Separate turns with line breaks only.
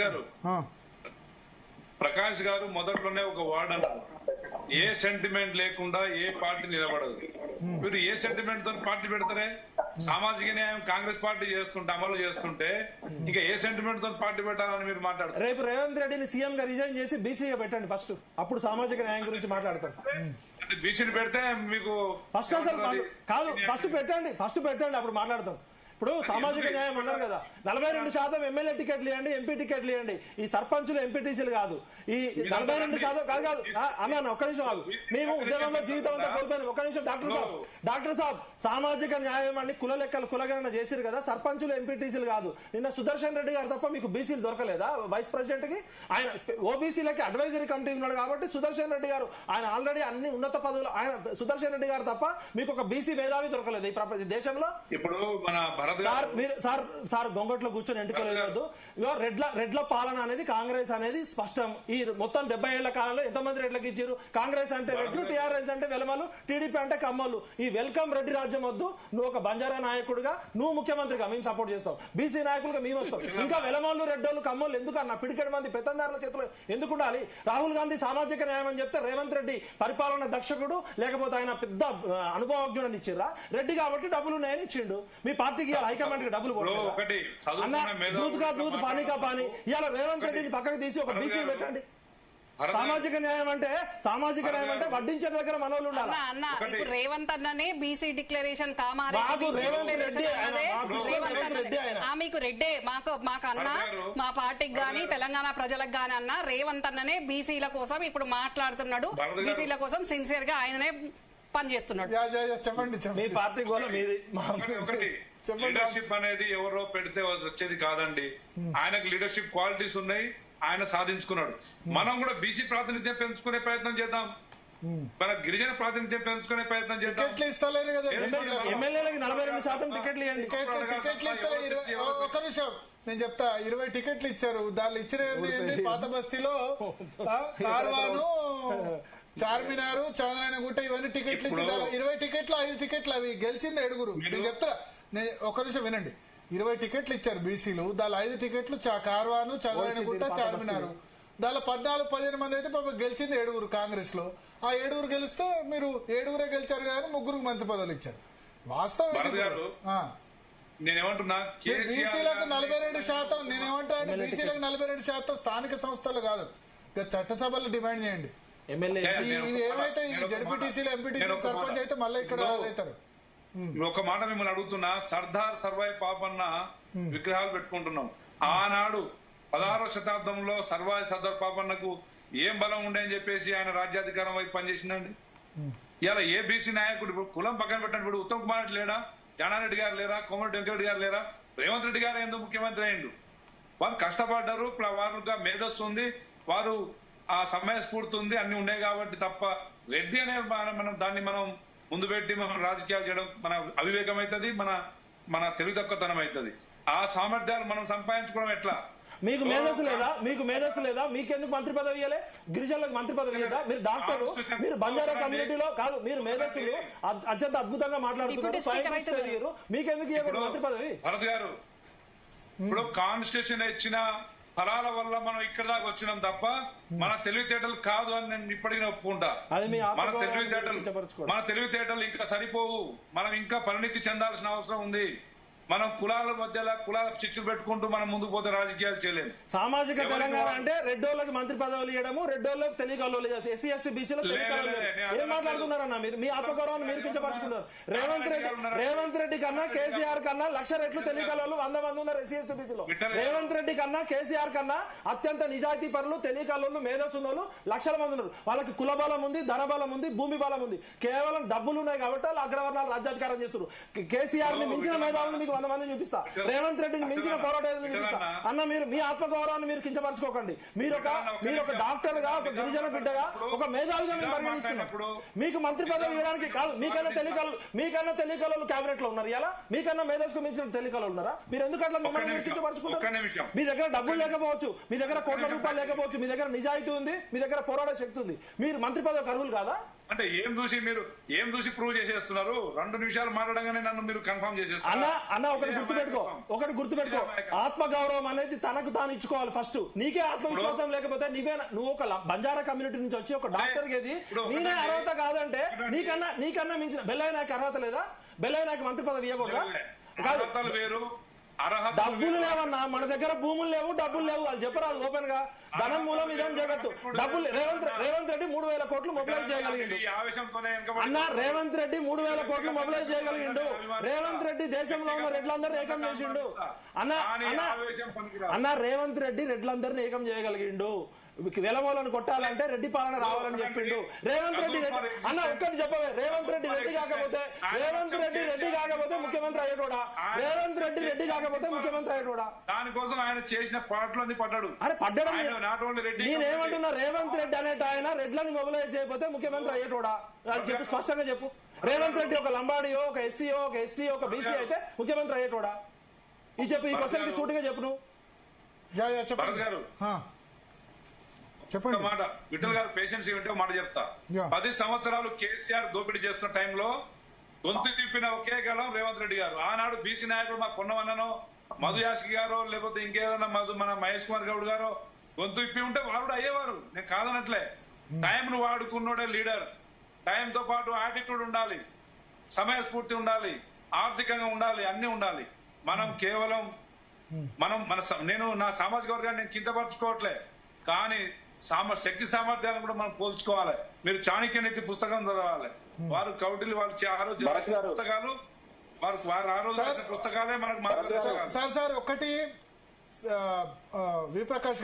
గారు ప్రకాష్ గారు మొదట్లోనే ఒక వర్డ్ అన్నారు, ఏ సెంటిమెంట్ లేకుండా ఏ పార్టీ నిలబడదు. మీరు ఏ సెంటిమెంట్ తో పార్టీ పెడతారే? సామాజిక న్యాయం కాంగ్రెస్ పార్టీ చేస్తుంటే, అమలు చేస్తుంటే ఇంకా ఏ సెంటిమెంట్ తో పార్టీ పెట్టాలని మీరు మాట్లాడతారు?
రేపు రేవంత్ రెడ్డిని సీఎం గా రిజైన్ చేసి బీసీగా పెట్టండి ఫస్ట్, అప్పుడు సామాజిక న్యాయం గురించి మాట్లాడతారు.
బీసీని పెడితే మీకు
ఫస్ట్ అసలు కాదు, ఫస్ట్ పెట్టండి అప్పుడు మాట్లాడతాం. ఇప్పుడు సామాజిక న్యాయం అన్నారు కదా, 42% ఎమ్మెల్యే టికెట్లు ఇవ్వండి, ఎంపీ టికెట్లు ఇవ్వండి. ఈ సర్పంచులు ఎంపీటీసీలు కాదు, ఈ 42% కాదు అన్న ఒక్క నిమిషం కాదు. మేము ఉద్యమంలో జీవితం అంతా కోల్పోయింది. ఒక్క నిమిషం డాక్టర్ సాబ్ సామాజిక న్యాయం అని కుల లెక్కలు కులగణన చేసిరు కదా, సర్పంచులు ఎంపీటీసీలు కాదు. నిన్న సుదర్శన్ రెడ్డి గారు తప్ప మీకు బీసీలు దొరకలేదా? వైస్ ప్రెసిడెంట్ కి ఆయన ఓబీసీలకి అడ్వైజరీ కమిటీ ఉన్నాడు కాబట్టి సుదర్శన్ రెడ్డి గారు ఆయన ఆల్రెడీ అన్ని ఉన్నత పదవులు, ఆయన సుదర్శన్ రెడ్డి గారు తప్ప మీకు ఒక బీసీ మేధావి దొరకలేదు ఈ దేశంలో.
ఇప్పుడు మన
సార్ గొంగట్లో కూర్చొని ఎంటుకోలేదు. రెడ్ల పాలన అనేది కాంగ్రెస్ అనేది స్పష్టం. ఈ మొత్తం 70 ఏళ్ల కాలంలో ఎంతమంది రెడ్లకు ఇచ్చారు? కాంగ్రెస్ అంటే రెడ్లు, టీఆర్ఎస్ అంటే వెలమలు, టీడీపీ అంటే కమ్మలు. ఈ వెల్కమ్ రెడ్డి రాజ్యం వద్దు. నువ్వు ఒక బంజారా నాయకుడిగా నువ్వు ముఖ్యమంత్రిగా మేము సపోర్ట్ చేస్తాం, బీసీ నాయకులుగా మేము వస్తాం. ఇంకా వెలమలు, రెడ్డోళ్ళు, కమ్మలు ఎందుకు అన్న? పిడికెడు మంది పెత్తందారుల చేతులు ఎందుకు ఉండాలి? రాహుల్ గాంధీ సామాజిక న్యాయం అని చెప్తే రేవంత్ రెడ్డి పరిపాలన దక్షకుడు, లేకపోతే ఆయన పెద్ద అనుభవజ్ఞుడని ఇచ్చిర్రా? రెడ్డి కాబట్టి డబ్బులు ఉన్నాయని ఇచ్చిండు. మీ పార్టీకి హైకమాండ్ కి డబ్బులు దూద్ పానీ కా పానీ. ఇవాళ రేవంత్ రెడ్డిని పక్కకు తీసి ఒక బీసీ పెట్టండి. సామాజిక న్యాయం అంటే వడ్డించే దగ్గర మనోళ్ళు ఉండాలి.
ఇప్పుడు రేవంత్ అన్ననే బీసీ డిక్లరేషన్ మీకు రెడ్డే మాకు అన్న, మా పార్టీకి గాని తెలంగాణ ప్రజలకు గాని అన్న రేవంత్ అన్ననే బీసీల కోసం ఇప్పుడు మాట్లాడుతున్నాడు. బీసీల కోసం సిన్సియర్ గా ఆయననే పనిచేస్తున్నాడు.
చెప్పండి, మీ పార్టీ కూడా మీది.
లీడర్షిప్ అనేది ఎవరో పెడితే వచ్చేది కాదండి. ఆయనకు లీడర్షిప్ క్వాలిటీస్ ఉన్నాయి, ఆయన సాధించుకున్నాడు. మనం కూడా బీసీ ప్రాతినిధ్యం పెంచుకునే ప్రయత్నం చేద్దాం, మన గిరిజన ప్రాతినిధ్యం పెంచుకునే ప్రయత్నం చేద్దాం.
ఇస్తలేరు కదా ఎమ్మెల్యేలకి 42% టికెట్లు ఇవ్వండి.
ఒక్క నిమిషం నేను చెప్తా. 20 టికెట్లు ఇచ్చారు. దాన్ని ఇచ్చిన పాత బస్తీలో కార్వాను, చార్మినారు, చంద్రాయనగుట్ట ఇవన్నీ టికెట్లు ఇచ్చింది. 20 టికెట్లు 5 టికెట్లు అవి గెలిచింది 7. నేను చెప్తా, ఒక నిమిషం వినండి. 20 టికెట్లు ఇచ్చారు బీసీలు, దాని 5 టికెట్లు కార్వాను, చంద్రాయనగుట్ట, చార్మినారు. దానిలో 14-15 మంది అయితే పాప గెలిచింది 7 కాంగ్రెస్ లో. ఆ 7 గెలిస్తే మీరు 7 గెలిచారు కానీ 3 మంత్రి పదవులు ఇచ్చారు. వాస్తవం
నేనేమంటున్నా,
బీసీలకు 42%. నేనేమంటా అంటే బీసీలకు 42% స్థానిక సంస్థలు కాదు, ఇక చట్టసభలు డిమాండ్ చేయండి. ఇవి ఏమైతే ఈ జడ్పీటీసీలు, ఎంపీటీసీలు, సర్పంచ్ అయితే మళ్ళీ ఇక్కడ అవుతారు.
ఒక మాట మిమ్మల్ని అడుగుతున్నా, సర్దార్ సర్వాయి పాపన్న విగ్రహాలు పెట్టుకుంటున్నాం. ఆనాడు 16వ శతాబ్దంలో సర్దార్ పాపన్నకు ఏం బలం ఉండే అని చెప్పేసి ఆయన రాజ్యాధికారం వైపు పనిచేసిందండి. ఇలా ఏ బీసీ నాయకుడు కులం పక్కన పెట్టినప్పుడు ఉత్తమ్ కుమార్ రెడ్డి లేరా, జానారెడ్డి గారు లేరా, కోమరెడ్డి వెంకరెడ్డి గారు లేరా, రేవంత్ రెడ్డి గారు ఎందుకు ముఖ్యమంత్రి అయ్యిండు? వాళ్ళు కష్టపడ్డారు, వారుగా మేధస్సు ఉంది, వారు ఆ సమయ స్ఫూర్తి ఉంది, అన్ని ఉన్నాయి కాబట్టి తప్ప రెడ్డి అనే దాన్ని మనం ముందు పెట్టి మనం రాజకీయాలు చేయడం మన అవివేకం అవుతుంది, మన తెలివి తక్కువతనం అవుతుంది. ఆ సామర్థ్యాలు మనం సంపాదించుకోవడం ఎట్లా?
మీకు మేధస్సు లేదా? మీకెందుకు మంత్రి పదవి ఇవ్వలే? గిరిజనులకు మంత్రి పదవి లేదా? మీరు డాక్టర్, మీరు బంజారా కమ్యూనిటీలో కాదు, మీరు మేధస్సులు అత్యంత అద్భుతంగా మాట్లాడుతున్నారు. మీకెందుకు ఇవ్వకూడదు మంత్రి పదవి?
భరత్ గారు, ఇప్పుడు కాన్స్టిట్యూషన్ ఇచ్చిన ఫలాల వల్ల మనం ఇక్కడ దాకా వచ్చినాం తప్ప మన తెలివితేటలు కాదు అని నేను ఇప్పటికీ ఒప్పుకుంటా. మన తెలివితేటలు ఇంకా సరిపోవు, మనం ఇంకా పరిణితి చెందాల్సిన అవసరం ఉంది. మనం కులాల మధ్యలో కులాల చిచ్చులు పెట్టుకుంటూ మనం ముందుకు పోతే రాజకీయాలు చేయలేము.
సామాజిక తెలంగాణ అంటే రెడ్డోళ్ళకి మంత్రి పదవులు ఇవ్వడము, రెడ్డోళ్ళకి తెలియకల్లోలు చేసి ఎస్సీ ఎస్టీ బీసీలో ఏం మాట్లాడుతున్నారన్న మీరు? మీ ఆత్మగౌరవాన్ని మీరు కించపరుచుకున్నారు. రేవంత్ రెడ్డి కన్నా కేసీఆర్ కన్నా 1,00,000 రెట్లు తెలియకల్లోలు 100 మంది ఉన్నారు ఎస్సీ ఎస్టీ బీసీలో. రేవంత్ రెడ్డి కన్నా కేసీఆర్ కన్నా అత్యంత నిజాయితీ పరులు, తెలియకల్లోలు, మేధస్సున్నోళ్ళు 1,00,000 మంది ఉన్నారు. వాళ్ళకి కుల బలం ఉంది, ధన బలం ఉంది, భూమి బలం ఉంది. కేవలం డబ్బులు ఉన్నాయి కాబట్టి వాళ్ళు అగ్రవర్ణాలు రాజ్యాధికారం చేస్తున్నారు. కేసీఆర్ ని మించిన మేధావులు మీకు 100 మంది చూపిస్తా, రేవంత్ రెడ్డిని మించిన పోరాటం చూపిస్తా. అన్న మీరు మీ ఆత్మగౌరవాన్ని మీరు కించపరచుకోకండి. మీరు ఒక డాక్టర్ గా, ఒక గిరిజన బిడ్డగా, ఒక మేధావిగా మీరు పరిగణిస్తున్నారు. మీకు మంత్రి పదవి ఇవ్వడానికి కాదు, మీకన్నా తెలియకలు కేబినెట్ లో ఉన్నారు. ఇలా మీకన్నా మేధస్సుకు మించిన తెలియకలు ఉన్నారా? మీరు ఎందుకు అట్లా మిమ్మల్ని మీరు కించపరచుకుంటారు? మీ దగ్గర డబ్బులు లేకపోవచ్చు, మీ దగ్గర కోట్ల రూపాయలు లేకపోవచ్చు, మీ దగ్గర నిజాయితీ ఉంది, మీ దగ్గర పోరాడే శక్తి ఉంది, మీరు మంత్రి పదవికి అర్హులు కాదా?
అంటే ఏం చూసి ప్రూవ్ చేసేస్తున్నారు? 2 నిమిషాలు మాట్లాడగానే నన్ను మీరు కన్ఫర్మ్ చేసేస్తున్నారు.
అన్న ఒకటి గుర్తుపెట్టుకో ఆత్మగౌరవం అనేది తనకు తాను ఇచ్చుకోవాలి ఫస్ట్. నీకే ఆత్మవిశ్వాసం లేకపోతే నువ్వు ఒక బంజారా కమ్యూనిటీ నుంచి వచ్చి ఒక డాక్టర్ కి నేనే అర్హత కాదంటే నీకన్నా మించిన బెల్లయ్యనాయకి అర్హత లేదా? బెల్లయ్యనాయకి మంత్రి పదవి ఇవ్వకూడదా?
అర్హతలు వేరు,
డబ్బులు లేవన్నా, మన దగ్గర భూములు లేవు, డబ్బులు లేవు, అది చెప్పరాదు ఓపెన్ గా. ధనం మూలం ఇదేం జగత్తు. డబ్బులు రేవంత్ రెడ్డి 3,000 కోట్లు మొబిలైజ్ చేయగలిగిండు అన్న. రేవంత్ రెడ్డి 3,000 కోట్లు మొబిలైజ్ చేయగలిగిండు. రేవంత్ రెడ్డి దేశంలో ఉన్న రెడ్లందరినీ ఏకం చేసిండు అన్న. రేవంత్ రెడ్డి రెడ్లందరినీ ఏకం చేయగలిగిండు. వెలమూలను కొట్టాలంటే రెడ్డి పాలన రావాలని చెప్పిండు రేవంత్ రెడ్డి. అన్న ఒక్కటి చెప్పవే, రేవంత్ రెడ్డి రెడ్డి కాకపోతే ముఖ్యమంత్రి అయ్యేటోడా? రేవంత్ రెడ్డి రెడ్డి కాకపోతే ముఖ్యమంత్రి అయ్యేటోడా?
దానికోసం ఆయన చేసిన పాటలోని పడ్డాడు.
అరే పడ్డడం నేనేమంటున్నా, రేవంత్ రెడ్డి అనేట ఆయన రెడ్లని మొబిలైజ్ చేయకపోతే ముఖ్యమంత్రి అయ్యేటోడా? అది చెప్పు, స్పష్టంగా చెప్పు. రేవంత్ రెడ్డి ఒక లంబాడియో, ఒక ఎస్సీయో, ఒక ఎస్టీయో, ఒక బీసీ అయితే ముఖ్యమంత్రి అయ్యేటోడా? ఈ చెప్పు, ఈ క్వశ్చన్ కి సూటిగా చెప్పు నువ్వు.
చెప్పండి
మాట. విఠల్ గారు పేషెన్స్ ఏమిటో మాట చెప్తా. 10 సంవత్సరాలు కేసీఆర్ దోపిడీ చేస్తున్న టైంలో గొంతు తిప్పిన ఒకే గలం రేవంత్ రెడ్డి గారు. ఆనాడు బీసీ నాయకుడు మా పొన్నవన్ననో, మధు యాష్కి గారో, లేకపోతే ఇంకేదన్నా మన మహేష్ కుమార్ గౌడ్ గారో గొంతు ఇప్పి ఉంటే వాడు అయ్యేవారు. నేను కాదనట్లే. టైం ను వాడుకున్నోడే లీడర్. టైంతో పాటు యాటిట్యూడ్ ఉండాలి, సమయస్ఫూర్తి ఉండాలి, ఆర్థికంగా ఉండాలి, అన్ని ఉండాలి. మనం కేవలం నేను నా సామాజిక వర్గాన్ని నేను కిందపరచుకోవట్లే, కానీ శక్తి సామర్థ్యాలను కూడా మనం పోల్చుకోవాలి. మీరు చాణక్య నీతి పుస్తకం చదవాలి. వారు కౌటిల్య వాళ్ళు పుస్తకాలు వారు ఆ రోజు పుస్తకాలే మనకు
సార్. ఒకటి వి ప్రకాష్